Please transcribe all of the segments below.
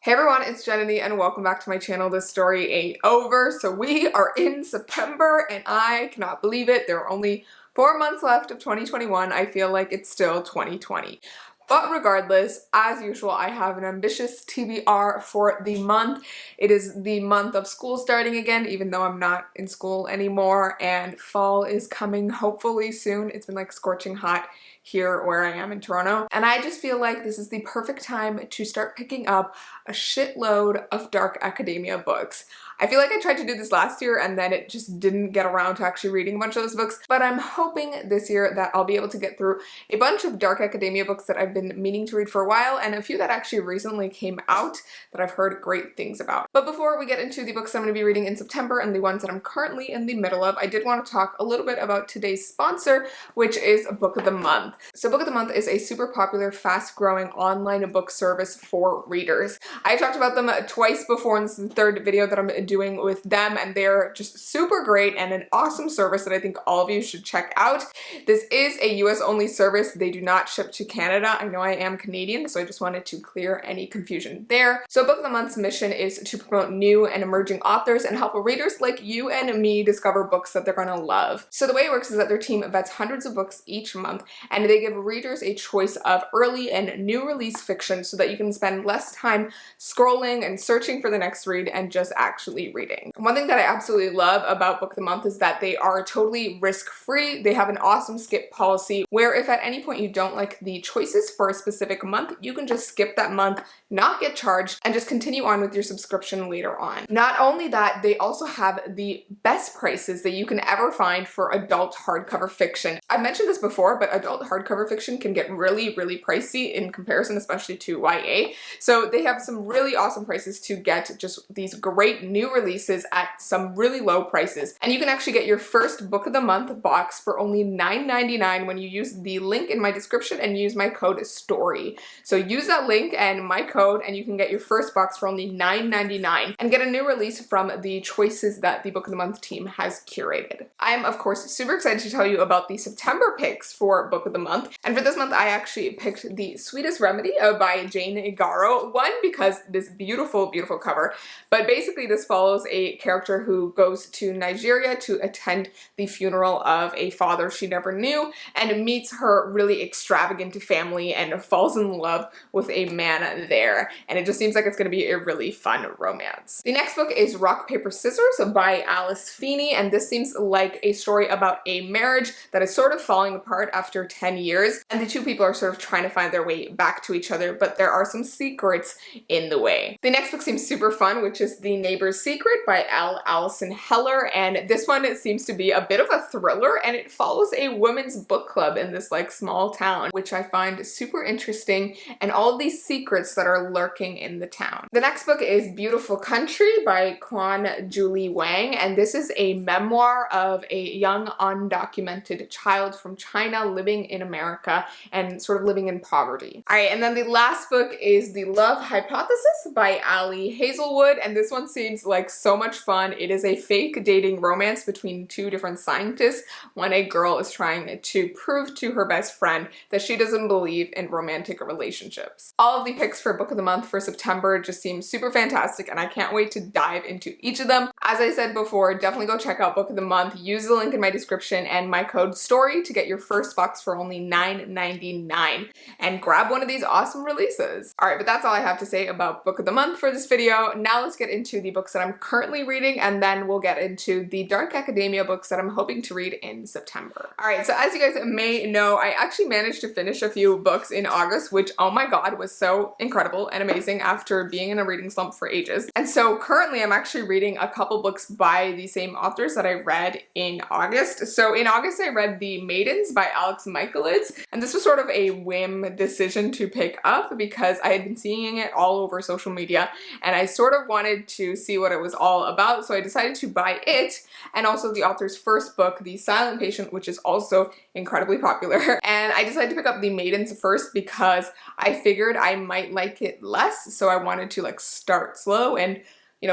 Hey everyone, it's Jananie and welcome back to my channel. This story ain't over. So we are in September and I cannot believe it. There are only 4 months left of 2021. I feel like it's still 2020. But regardless, as usual, I have an ambitious TBR for the month. It is the month of school starting again, even though I'm not in school anymore, and fall is coming hopefully soon. It's been like scorching hot here where I am in Toronto, and I just feel like this is the perfect time to start picking up a shitload of dark academia books. I feel like I tried to do this last year and then it just didn't get around to actually reading a bunch of those books, but I'm hoping this year that I'll be able to get through a bunch of dark academia books that I've been meaning to read for a while, and a few that actually recently came out that I've heard great things about. But before we get into the books I'm going to be reading in September and the ones that I'm currently in the middle of, I did want to talk a little bit about today's sponsor, which is Book of the Month. So Book of the Month is a super popular, fast-growing online book service for readers. I've talked about them twice before, and this is the third video that I'm doing with them, and they're just super great and an awesome service that I think all of you should check out. This is a US only service. They do not ship to Canada. I know I am Canadian, so I just wanted to clear any confusion there. So Book of the Month's mission is to promote new and emerging authors and help readers like you and me discover books that they're gonna love. So the way it works is that their team vets hundreds of books each month, and they give readers a choice of early and new release fiction so that you can spend less time scrolling and searching for the next read and just actually reading. One thing that I absolutely love about Book of the Month is that they are totally risk-free. They have an awesome skip policy where if at any point you don't like the choices for a specific month, you can just skip that month, not get charged, and just continue on with your subscription later on. Not only that, they also have the best prices that you can ever find for adult hardcover fiction. I've mentioned this before, but adult hardcover fiction can get really pricey in comparison, especially to YA. So they have some really awesome prices to get just these great new releases at some really low prices. And you can actually get your first Book of the Month box for only $9.99 when you use the link in my description and use my code STORY. So use that link and my code and you can get your first box for only $9.99 and get a new release from the choices that the Book of the Month team has curated. I am of course super excited to tell you about the September picks for Book of the Month. And for this month I actually picked The Sweetest Remedy by Jane Garo. One, because this beautiful cover, but basically this follows a character who goes to Nigeria to attend the funeral of a father she never knew and meets her really extravagant family and falls in love with a man there. And it just seems like it's going to be a really fun romance. The next book is Rock, Paper, Scissors by Alice Feeney, and this seems like a story about a marriage that is sort of falling apart after 10 years, and the two people are sort of trying to find their way back to each other, but there are some secrets in the way. The next book seems super fun, which is The Neighbor's Secret by Alison Heller, and this one it seems to be a bit of a thriller, and it follows a women's book club in this like small town, which I find super interesting, and all of these secrets that are lurking in the town. The next book is Beautiful Country by Quan Julie Wang, and this is a memoir of a young undocumented child from China living in America and sort of living in poverty. Alright, and then the last book is The Love Hypothesis by Ali Hazelwood, and this one seems like so much fun. It is a fake dating romance between two different scientists when a girl is trying to prove to her best friend that she doesn't believe in romantic relationships. All of the picks for Book of the Month for September just seem super fantastic, and I can't wait to dive into each of them. As I said before, definitely go check out Book of the Month. Use the link in my description and my code STORY to get your first box for only $9.99 and grab one of these awesome releases. Alright, but that's all I have to say about Book of the Month for this video. Now let's get into the books that I'm currently reading, and then we'll get into the dark academia books that I'm hoping to read in September. Alright, so as you guys may know, I actually managed to finish a few books in August, which, oh my god, was so incredible and amazing after being in a reading slump for ages. And so currently I'm actually reading a couple books by the same authors that I read in August. So in August I read The Maidens by Alex Michaelids, and this was sort of a whim decision to pick up because I had been seeing it all over social media and I sort of wanted to see what it was all about, so I decided to buy it and also the author's first book, The Silent Patient, which is also incredibly popular. And I decided to pick up The Maidens first because I figured I might like it less, so I wanted to like start slow and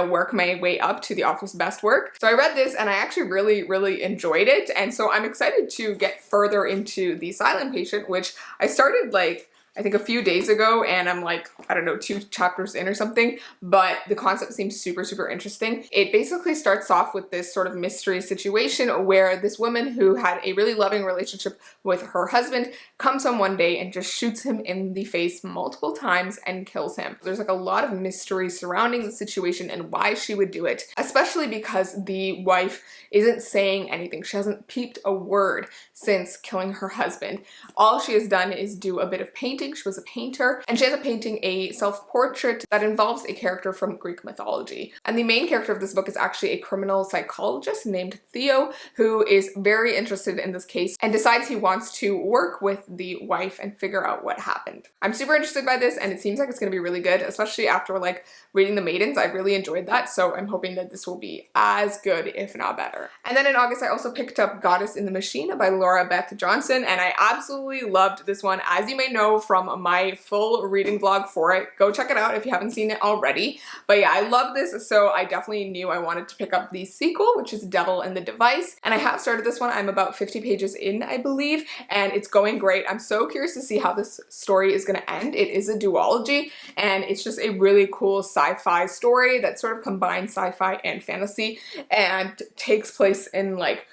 work my way up to the author's best work. So I read this and I actually really enjoyed it, and so I'm excited to get further into The Silent Patient, which I started like I think a few days ago, and I'm like, I don't know, 2 chapters in or something, but the concept seems super, super interesting. It basically starts off with this sort of mystery situation where this woman who had a really loving relationship with her husband comes home one day and just shoots him in the face multiple times and kills him. There's like a lot of mystery surrounding the situation and why she would do it, especially because the wife isn't saying anything. She hasn't peeped a word since killing her husband. All she has done is do a bit of painting. She was a painter, and she ends up painting a self-portrait that involves a character from Greek mythology. And the main character of this book is actually a criminal psychologist named Theo, who is very interested in this case and decides he wants to work with the wife and figure out what happened. I'm super interested by this, and it seems like it's going to be really good, especially after like reading The Maidens. I really enjoyed that, so I'm hoping that this will be as good, if not better. And then in August, I also picked up Goddess in the Machine by Laura Beth Johnson, and I absolutely loved this one. As you may know from my full reading vlog for it, go check it out if you haven't seen it already. But yeah, I love this, so I definitely knew I wanted to pick up the sequel, which is Devil and the Device, and I have started this one. I'm about 50 pages in, I believe, and it's going great. I'm so curious to see how this story is going to end. It is a duology, and it's just a really cool sci-fi story that sort of combines sci-fi and fantasy and takes place in like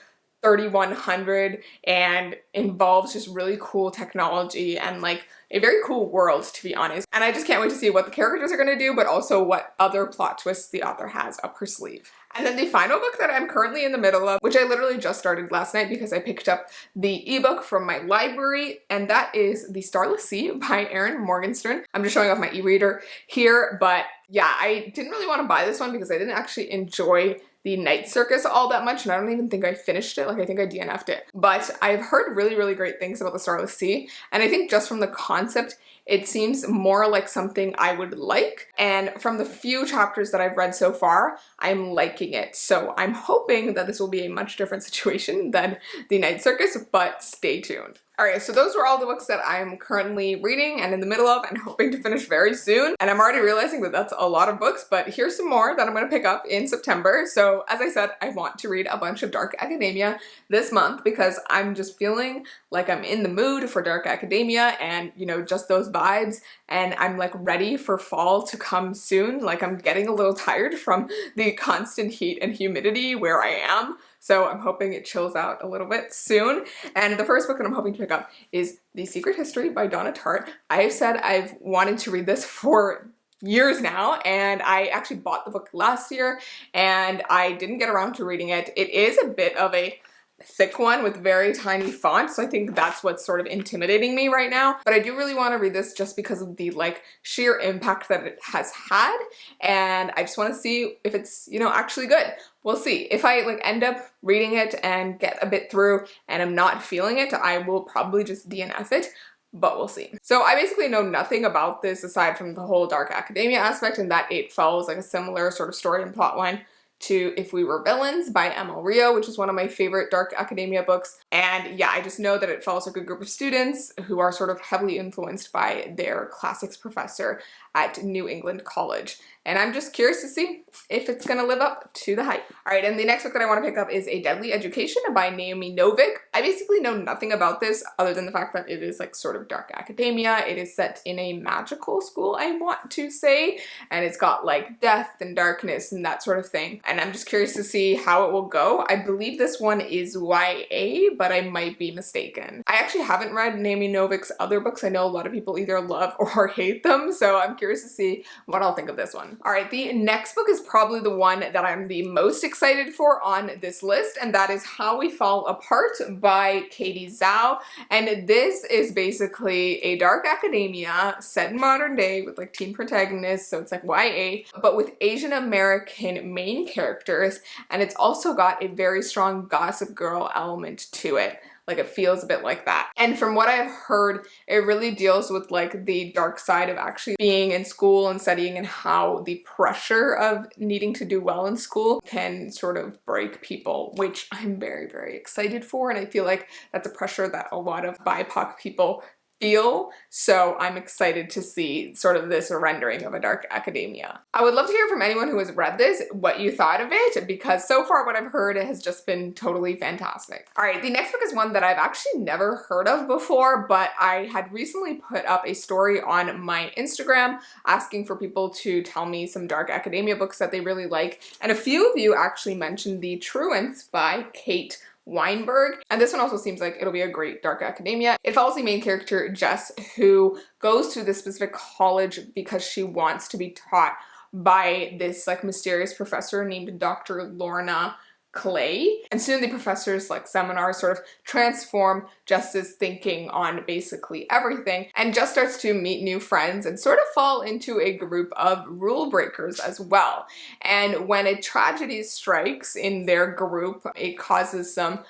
3100 and involves just really cool technology and like a very cool world, to be honest. And I just can't wait to see what the characters are going to do, but also what other plot twists the author has up her sleeve. And then the final book that I'm currently in the middle of, which I literally just started last night because I picked up the ebook from my library, and that is The Starless Sea by Erin Morgenstern. I'm just showing off my e-reader here, but yeah, I didn't really want to buy this one because I didn't actually enjoy the Night Circus all that much, and I don't even think I finished it. Like, I think I DNF'd it. But I've heard really, really great things about The Starless Sea, and I think just from the concept, it seems more like something I would like. And from the few chapters that I've read so far, I'm liking it. So I'm hoping that this will be a much different situation than the Night Circus, but stay tuned. Alright, so those were all the books that I'm currently reading and in the middle of and hoping to finish very soon. And I'm already realizing that that's a lot of books, but here's some more that I'm going to pick up in September. So as I said, I want to read a bunch of dark academia this month because I'm just feeling like I'm in the mood for dark academia and, you know, just those vibes. And I'm like ready for fall to come soon. Like, I'm getting a little tired from the constant heat and humidity where I am. So I'm hoping it chills out a little bit soon. And the first book that I'm hoping to pick up is The Secret History by Donna Tartt. I've said I've wanted to read this for years now, and I actually bought the book last year and I didn't get around to reading it. It is a bit of a thick one with very tiny font, so I think that's what's sort of intimidating me right now. But I do really want to read this just because of the like sheer impact that it has had, and I just want to see if it's, you know, actually good. We'll see. If I like end up reading it and get a bit through and I'm not feeling it, I will probably just DNF it. But we'll see. So I basically know nothing about this aside from the whole dark academia aspect, and that it follows like a similar sort of story and plotline to If We Were Villains by Emil Rio, which is one of my favorite dark academia books. And yeah, I just know that it follows a good group of students who are sort of heavily influenced by their classics professor at New England College. And I'm just curious to see if it's gonna live up to the hype. All right, and the next book that I want to pick up is A Deadly Education by Naomi Novik. I basically know nothing about this other than the fact that it is like sort of dark academia. It is set in a magical school, I want to say, and it's got like death and darkness and that sort of thing. And I'm just curious to see how it will go. I believe this one is YA, but I might be mistaken. I actually haven't read Naomi Novik's other books. I know a lot of people either love or hate them, so I'm curious to see what I'll think of this one. All right, the next book is probably the one that I'm the most excited for on this list, and that is How We Fall Apart by Katie Zhao. And this is basically a dark academia set in modern day with like teen protagonists, so it's like YA, but with Asian American main characters, and it's also got a very strong Gossip Girl element to it. Like, it feels a bit like that. And from what I've heard, it really deals with like the dark side of actually being in school and studying, and how the pressure of needing to do well in school can sort of break people, which I'm very, very excited for. And I feel like that's a pressure that a lot of BIPOC people feel. So I'm excited to see sort of this rendering of a dark academia. I would love to hear from anyone who has read this what you thought of it, because so far what I've heard has just been totally fantastic. All right, the next book is one that I've actually never heard of before, but I had recently put up a story on my Instagram asking for people to tell me some dark academia books that they really like, and a few of you actually mentioned The Truants by Kate Weinberg, and this one also seems like it'll be a great dark academia. It follows the main character Jess, who goes to this specific college because she wants to be taught by this like mysterious professor named Dr. Lorna Clay, and soon the professor's like seminars sort of transform Jess's thinking on basically everything, and Jess starts to meet new friends and sort of fall into a group of rule breakers as well. And when a tragedy strikes in their group, it causes some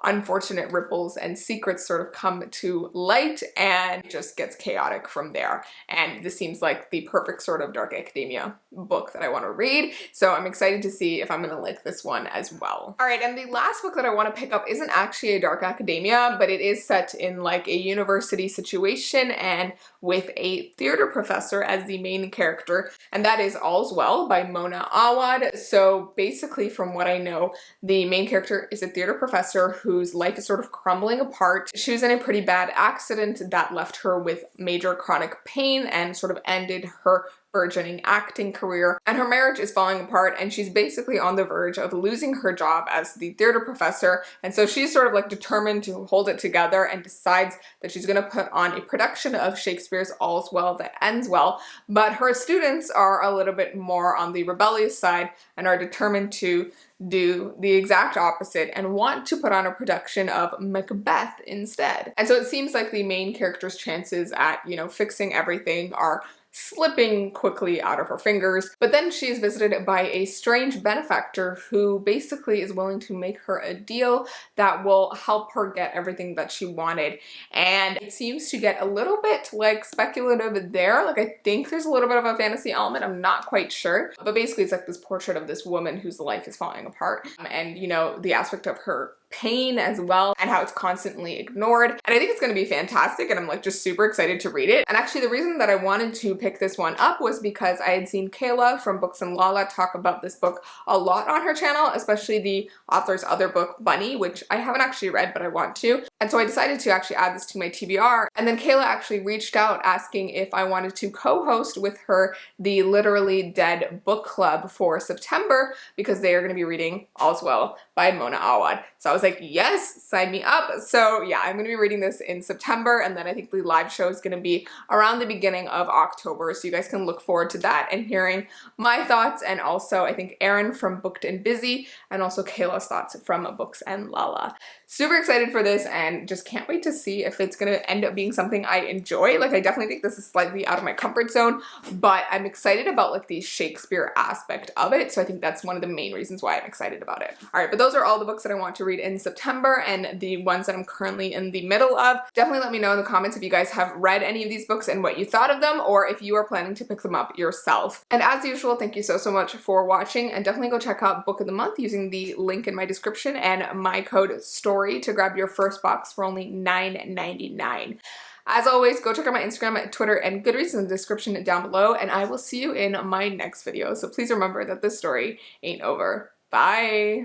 unfortunate ripples and secrets sort of come to light, and it just gets chaotic from there. And this seems like the perfect sort of dark academia book that I want to read, so I'm excited to see if I'm gonna like this one as well. All right, and the last book that I want to pick up isn't actually a dark academia, but it is set in like a university situation and with a theater professor as the main character, and that is All's Well by Mona Awad. So basically, from what I know, the main character is a theater professor whose life is sort of crumbling apart. She was in a pretty bad accident that left her with major chronic pain and sort of ended her burgeoning acting career, and her marriage is falling apart, and she's basically on the verge of losing her job as the theater professor. And so she's sort of like determined to hold it together and decides that she's going to put on a production of Shakespeare's All's Well That Ends Well, but her students are a little bit more on the rebellious side and are determined to do the exact opposite and want to put on a production of Macbeth instead. And so it seems like the main character's chances at, you know, fixing everything are slipping quickly out of her fingers. But then she's visited by a strange benefactor who basically is willing to make her a deal that will help her get everything that she wanted. And it seems to get a little bit like speculative there. Like I think there's a little bit of a fantasy element, I'm not quite sure. But basically it's like this portrait of this woman whose life is falling apart. And you know, the aspect of her pain as well, and how it's constantly ignored. And I think it's going to be fantastic, and I'm like just super excited to read it. And actually the reason that I wanted to pick this one up was because I had seen Kayla from Books and Lala talk about this book a lot on her channel, especially the author's other book, Bunny, which I haven't actually read, but I want to. And so I decided to actually add this to my TBR. And then Kayla actually reached out asking if I wanted to co-host with her the Literally Dead book club for September, because they are going to be reading All's Well by Mona Awad. So I was like, yes, sign me up. So yeah, I'm going to be reading this in September, and then I think the live show is going to be around the beginning of October, so you guys can look forward to that and hearing my thoughts, and also I think Erin from Booked and Busy, and also Kayla's thoughts from Books and Lala. Super excited for this, and just can't wait to see if it's going to end up being something I enjoy. Like I definitely think this is slightly out of my comfort zone, but I'm excited about like the Shakespeare aspect of it, so I think that's one of the main reasons why I'm excited about it. All right, but those are all the books that I want to read in September, and the ones that I'm currently in the middle of. Definitely let me know in the comments if you guys have read any of these books and what you thought of them, or if you are planning to pick them up yourself. And as usual, thank you so much for watching, and definitely go check out Book of the Month using the link in my description and my code STORY to grab your first box for only $9.99. As always, go check out my Instagram, Twitter, and Goodreads in the description down below, and I will see you in my next video. So please remember that this story ain't over. Bye!